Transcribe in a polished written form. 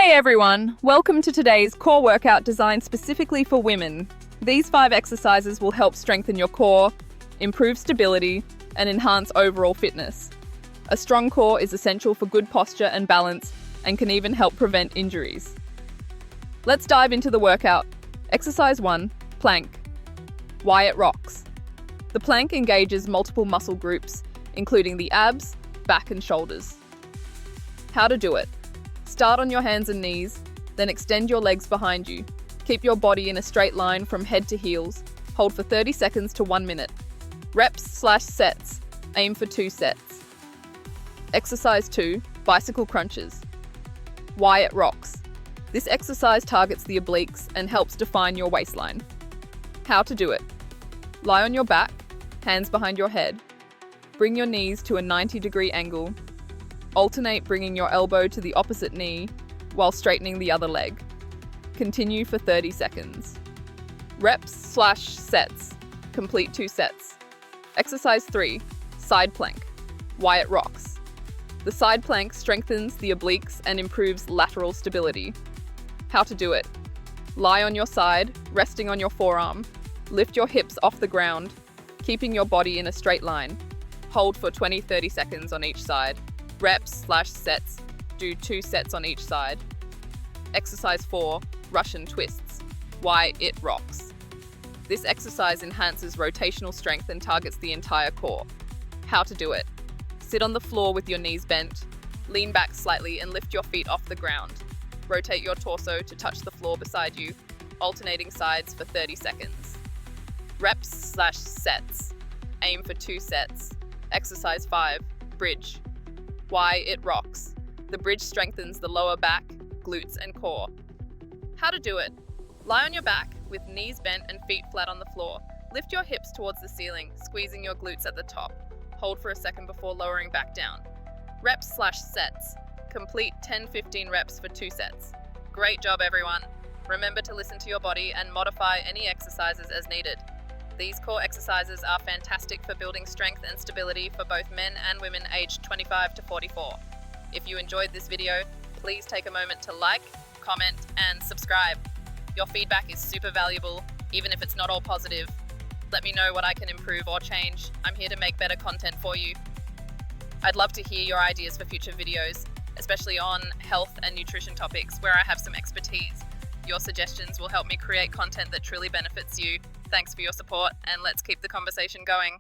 Hey everyone, welcome to today's core workout designed specifically for women. These 5 exercises will help strengthen your core, improve stability, and enhance overall fitness. A strong core is essential for good posture and balance and can even help prevent injuries. Let's dive into the workout. Exercise 1, plank. Why it rocks. The plank engages multiple muscle groups, including the abs, back and shoulders. How to do it. Start on your hands and knees, then extend your legs behind you. Keep your body in a straight line from head to heels. Hold for 30 seconds to 1 minute. Reps/sets. Aim for 2 sets. Exercise 2, bicycle crunches. Why it rocks. This exercise targets the obliques and helps define your waistline. How to do it. Lie on your back, hands behind your head. Bring your knees to a 90-degree angle. Alternate bringing your elbow to the opposite knee while straightening the other leg. Continue for 30 seconds. Reps/sets. Complete 2 sets. Exercise 3, side plank. Why it rocks. The side plank strengthens the obliques and improves lateral stability. How to do it. Lie on your side, resting on your forearm. Lift your hips off the ground, keeping your body in a straight line. Hold for 20-30 seconds on each side. Reps/sets. Do 2 sets on each side. Exercise 4, Russian twists. Why it rocks. This exercise enhances rotational strength and targets the entire core. How to do it. Sit on the floor with your knees bent. Lean back slightly and lift your feet off the ground. Rotate your torso to touch the floor beside you, alternating sides for 30 seconds. Reps/sets. Aim for 2 sets. Exercise 5, bridge. Why it rocks. The bridge strengthens the lower back, glutes, and core. How to do it. Lie on your back with knees bent and feet flat on the floor. Lift your hips towards the ceiling, squeezing your glutes at the top. Hold for a second before lowering back down. Reps/sets. Complete 10-15 reps for 2 sets. Great job, everyone. Remember to listen to your body and modify any exercises as needed. These core exercises are fantastic for building strength and stability for both men and women aged 25 to 44. If you enjoyed this video, please take a moment to like, comment, and subscribe. Your feedback is super valuable, even if it's not all positive. Let me know what I can improve or change. I'm here to make better content for you. I'd love to hear your ideas for future videos, especially on health and nutrition topics where I have some expertise. Your suggestions will help me create content that truly benefits you. Thanks for your support, and let's keep the conversation going.